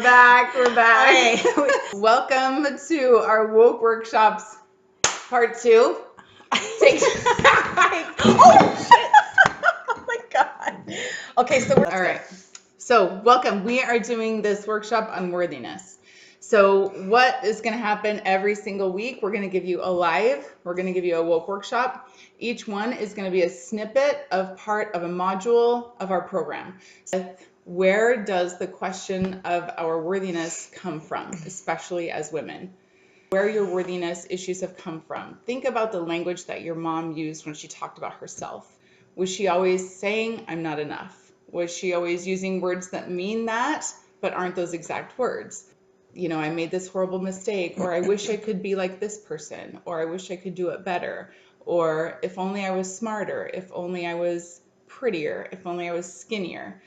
back. We're back. Hi. Welcome to our woke workshops part 2. Oh shit! Oh my god. Okay, so All right. So welcome. We are doing this workshop on worthiness. So what is going to happen every single week? We're going to give you we're going to give you a woke workshop. Each one is going to be a snippet of part of a module of our program. So where does the question of our worthiness come from, especially as women? Where your worthiness issues have come from. Think about the language that your mom used when she talked about herself. Was she always saying, I'm not enough? Was she always using words that mean that, but aren't those exact words? You know, I made this horrible mistake, or I wish I could be like this person, or I wish I could do it better, or if only I was smarter, if only I was prettier, if only I was skinnier.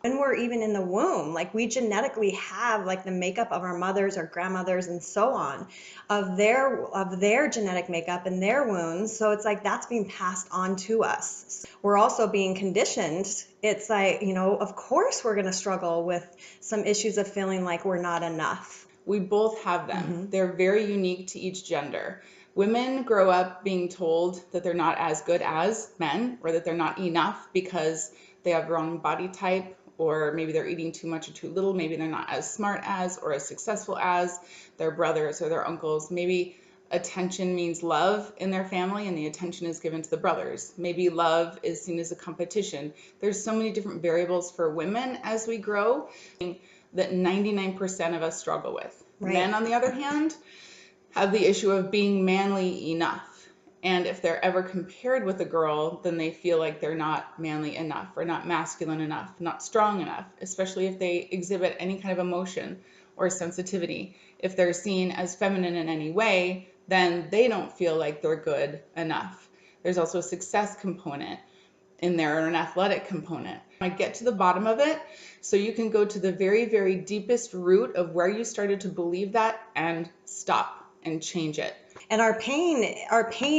when we're even in the womb, like we genetically have like the makeup of our mothers or grandmothers and so on of their genetic makeup and their wounds. So it's like that's being passed on to us. We're also being conditioned. It's like, you know, of course we're going to struggle with some issues of feeling like we're not enough. We both have them. They're very unique to each gender. Women grow up being told that they're not as good as men, or that they're not enough because they have the wrong body type, or maybe they're eating too much or too little. Maybe they're not as smart as or as successful as their brothers or their uncles. Maybe attention means love in their family and the attention is given to the brothers. Maybe love is seen as a competition. There's so many different variables for women as we grow that 99% of us struggle with. Right. Men, on the other hand, have the issue of being manly enough. And if they're ever compared with a girl, then they feel like they're not manly enough or not masculine enough, not strong enough, especially if they exhibit any kind of emotion or sensitivity. If they're seen as feminine in any way, then they don't feel like they're good enough. There's also a success component in there, or an athletic component. I get to the bottom of it so you can go to the very, very deepest root of where you started to believe that and stop and change it. And our pain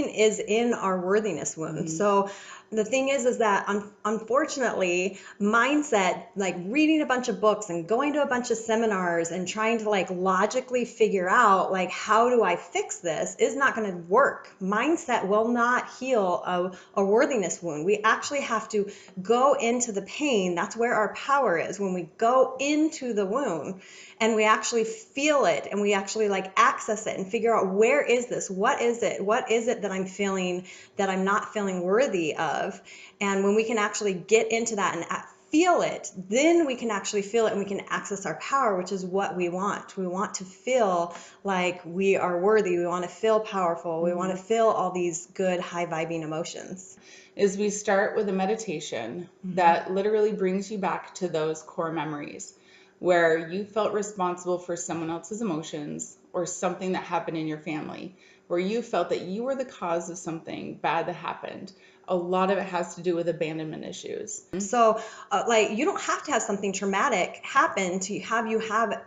is in our worthiness wound. So the thing is that unfortunately, mindset, like reading a bunch of books and going to a bunch of seminars and trying to like logically figure out like how do I fix this is not going to work. Mindset will not heal a worthiness wound. We actually have to go into the pain. That's where our power is, when we go into the wound and we actually feel it and we actually like access it and figure out, where is this? What is it? What is it that I'm feeling that I'm not feeling worthy of? And when we can actually get into that and feel it, then we can actually feel it and we can access our power, which is what we want. We want to feel like we are worthy. We want to feel powerful. We want to feel all these good, high vibing emotions. Is we start with a meditation that literally brings you back to those core memories where you felt responsible for someone else's emotions or something that happened in your family, where you felt that you were the cause of something bad that happened. A lot of it has to do with abandonment issues. So like you don't have to have something traumatic happen to have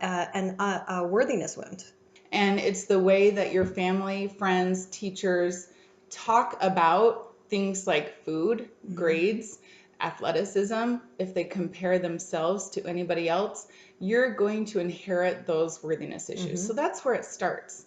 a worthiness wound. And it's the way that your family, friends, teachers talk about things like food, grades, athleticism. If they compare themselves to anybody else, you're going to inherit those worthiness issues. So that's where it starts.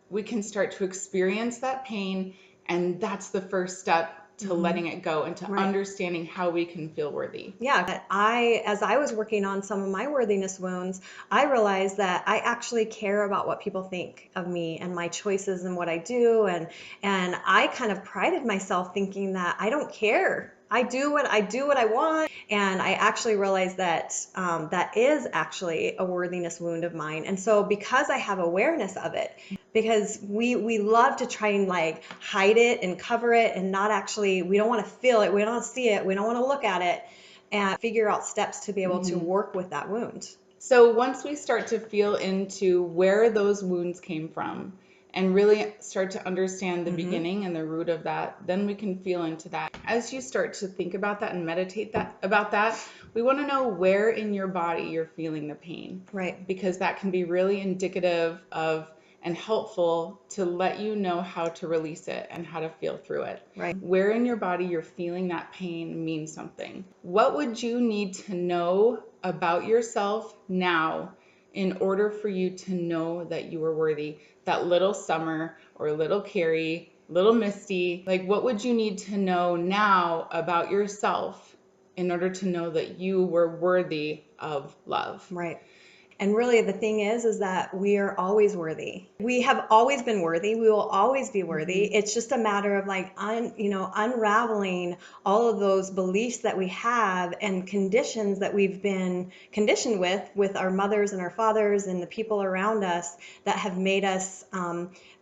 We can start to experience that pain, and that's the first step to letting it go and to understanding how we can feel worthy. Yeah, but as I was working on some of my worthiness wounds, I realized that I actually care about what people think of me and my choices and what I do, and I kind of prided myself thinking that I don't care. I do what I want, and I actually realized that that is actually a worthiness wound of mine. And so because I have awareness of it, because we love to try and like hide it and cover it and not actually, we don't want to feel it, we don't want to see it, we don't want to look at it, and figure out steps to be able to work with that wound. So once we start to feel into where those wounds came from and really start to understand the beginning and the root of that, then we can feel into that. As you start to think about that and meditate about that, we want to know where in your body you're feeling the pain. Right. Because that can be really indicative of and helpful to let you know how to release it and how to feel through it. Right. Where in your body you're feeling that pain means something. What would you need to know about yourself now in order for you to know that you are worthy? That little Summer or little Kari, little Misty, like what would you need to know now about yourself in order to know that you were worthy of love? Right. And really the thing is that we are always worthy. We have always been worthy. We will always be worthy. It's just a matter of like, unraveling all of those beliefs that we have and conditions that we've been conditioned with our mothers and our fathers and the people around us that have made us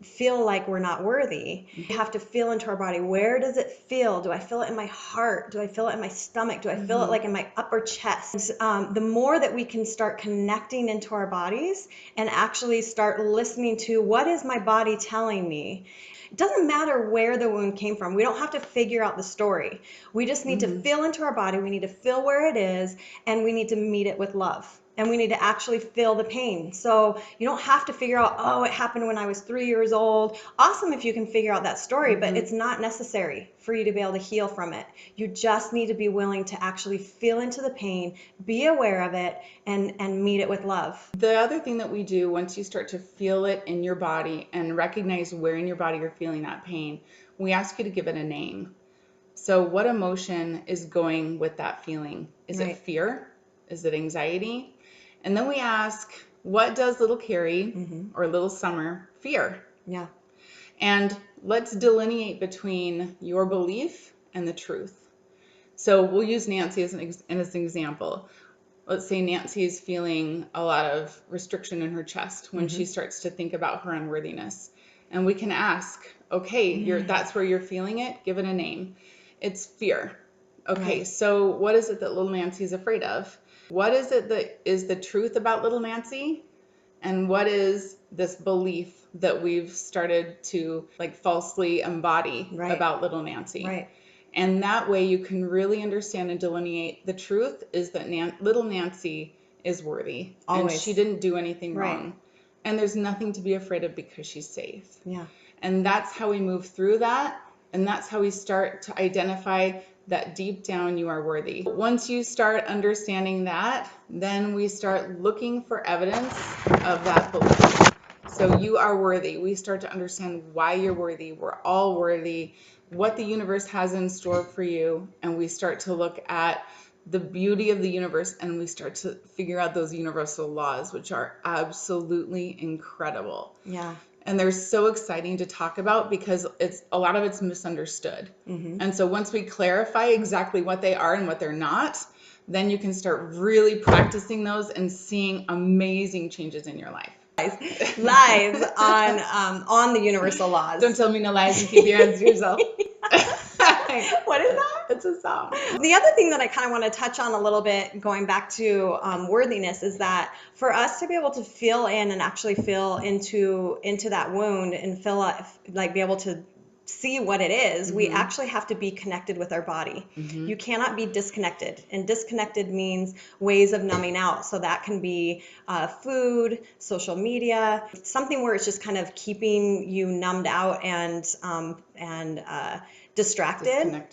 feel like we're not worthy. We have to feel into our body. Where does it feel? Do I feel it in my heart? Do I feel it in my stomach? Do I feel it like in my upper chest? The more that we can start connecting into our bodies and actually start listening to what is my body telling me. It doesn't matter where the wound came from. We don't have to figure out the story. We just need to feel into our body. We need to feel where it is, and we need to meet it with love. And we need to actually feel the pain. So you don't have to figure out, oh, it happened when I was 3 years old. Awesome if you can figure out that story, but it's not necessary for you to be able to heal from it. You just need to be willing to actually feel into the pain, be aware of it, and meet it with love. The other thing that we do once you start to feel it in your body and recognize where in your body you're feeling that pain, we ask you to give it a name. So what emotion is going with that feeling? Is it fear? Is it anxiety? And then we ask, what does little Kari or little Summer fear? Yeah. And let's delineate between your belief and the truth. So we'll use Nancy as an example. Let's say Nancy is feeling a lot of restriction in her chest when she starts to think about her unworthiness. And we can ask, okay, that's where you're feeling it. Give it a name. It's fear. Okay, so what is it that little Nancy is afraid of? What is it that is the truth about little Nancy? And what is this belief that we've started to like falsely embody about little Nancy? Right. And that way you can really understand and delineate the truth is that little Nancy is worthy. Always. And she didn't do anything wrong. And there's nothing to be afraid of because she's safe. Yeah. And that's how we move through that. And that's how we start to identify that deep down you are worthy. Once you start understanding that, then we start looking for evidence of that belief. So you are worthy. We start to understand why you're worthy. We're all worthy, what the universe has in store for you. And we start to look at the beauty of the universe and we start to figure out those universal laws, which are absolutely incredible. Yeah. And they're so exciting to talk about because a lot of it's misunderstood. And so once we clarify exactly what they are and what they're not, then you can start really practicing those and seeing amazing changes in your life. Lies on the universal laws. Don't tell me no lies and keep your hands to yourself. What is that? It's a song. The other thing that I kind of want to touch on a little bit, going back to worthiness, is that for us to be able to feel in and actually feel into that wound and feel like be able to see what it is, we actually have to be connected with our body. You cannot be disconnected, and disconnected means ways of numbing out. So that can be food, social media, something where it's just kind of keeping you numbed out and distracted.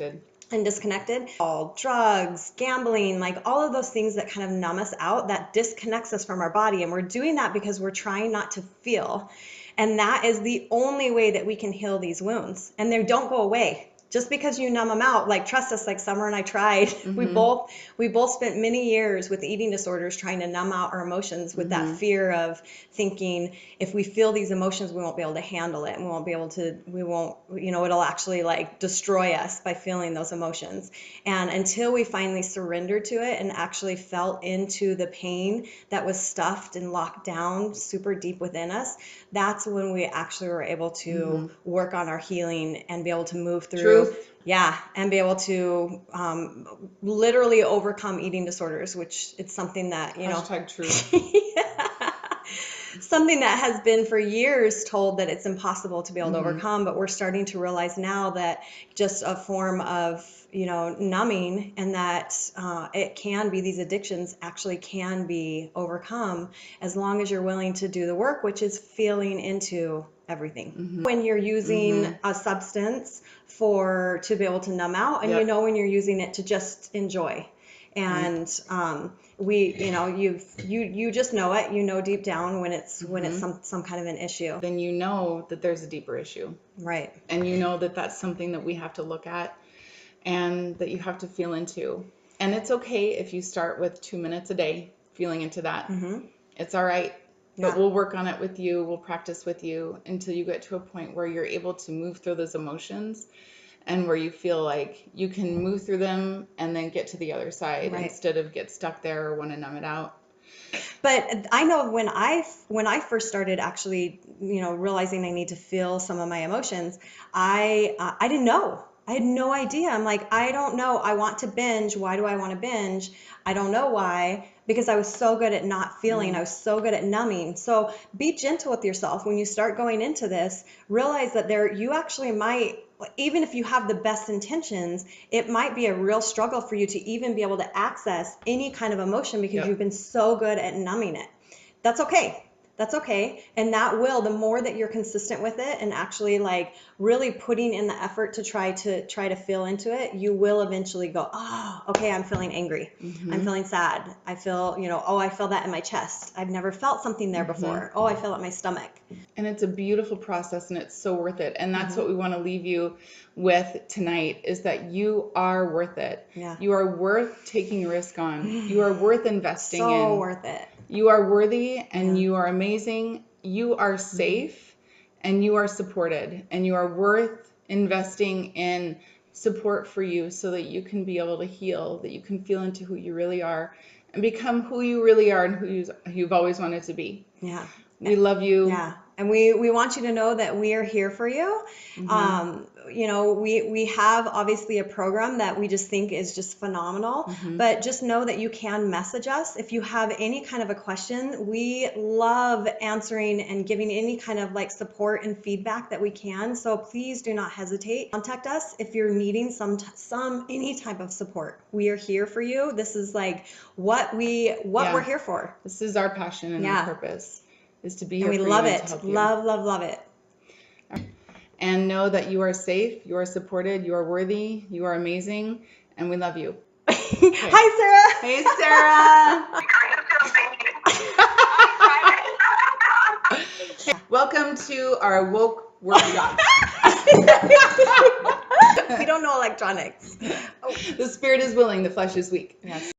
Disconnected. All drugs, gambling, like all of those things that kind of numb us out, that disconnects us from our body. And we're doing that because we're trying not to feel. And that is the only way that we can heal these wounds. And they don't go away. Just because you numb them out, like trust us, like Summer and I tried. We both spent many years with eating disorders trying to numb out our emotions with that fear of thinking if we feel these emotions, we won't be able to handle it, and it'll actually like destroy us by feeling those emotions. And until we finally surrendered to it and actually felt into the pain that was stuffed and locked down super deep within us, that's when we actually were able to work on our healing and be able to move through. Yeah, and be able to literally overcome eating disorders, which it's something that, Hashtag truth. Something that has been for years told that it's impossible to be able to overcome, but we're starting to realize now that just a form of, numbing, and that it can be, these addictions actually can be overcome as long as you're willing to do the work, which is feeling into everything. When you're using a substance to be able to numb out, and when you're using it to just enjoy. And you just know it. You know deep down when it's some kind of an issue. Then you know that there's a deeper issue. Right. And you know that that's something that we have to look at and that you have to feel into. And it's okay if you start with 2 minutes a day feeling into that. It's all right. Yeah. But we'll work on it with you. We'll practice with you until you get to a point where you're able to move through those emotions and where you feel like you can move through them and then get to the other side instead of get stuck there or want to numb it out. But I know when I first started actually, realizing I need to feel some of my emotions, I didn't know. I had no idea. I'm like, I don't know. I want to binge. Why do I want to binge? I don't know why, because I was so good at not feeling. I was so good at numbing. So be gentle with yourself when you start going into this. Realize that you actually might, even if you have the best intentions, it might be a real struggle for you to even be able to access any kind of emotion because you've been so good at numbing it. That's okay. That's okay. And that the more that you're consistent with it and actually like really putting in the effort to try to feel into it, you will eventually go, oh, okay, I'm feeling angry. I'm feeling sad. I feel, I feel that in my chest. I've never felt something there before. Oh, I feel it in my stomach. And it's a beautiful process and it's so worth it. And that's what we want to leave you with tonight is that you are worth it. Yeah. You are worth taking a risk on. You are worth investing in. So worth it. You are worthy and you are amazing. You are safe and you are supported and you are worth investing in support for you so that you can be able to heal, that you can feel into who you really are and become who you really are and who you've always wanted to be. Yeah. We love you. Yeah. And we want you to know that we are here for you. We have obviously a program that we just think is just phenomenal, but just know that you can message us. If you have any kind of a question, we love answering and giving any kind of like support and feedback that we can. So please do not hesitate. Contact us if you're needing any type of support. We are here for you. This is like what we're here for. This is our passion and our purpose. Is to be here and we for love you it. and to help you. Love it. And know that you are safe, you are supported, you are worthy, you are amazing, and we love you. Okay. Hi, Sarah. Hey, Sarah. Welcome to our woke workshop. We don't know electronics. The spirit is willing, the flesh is weak. Yes.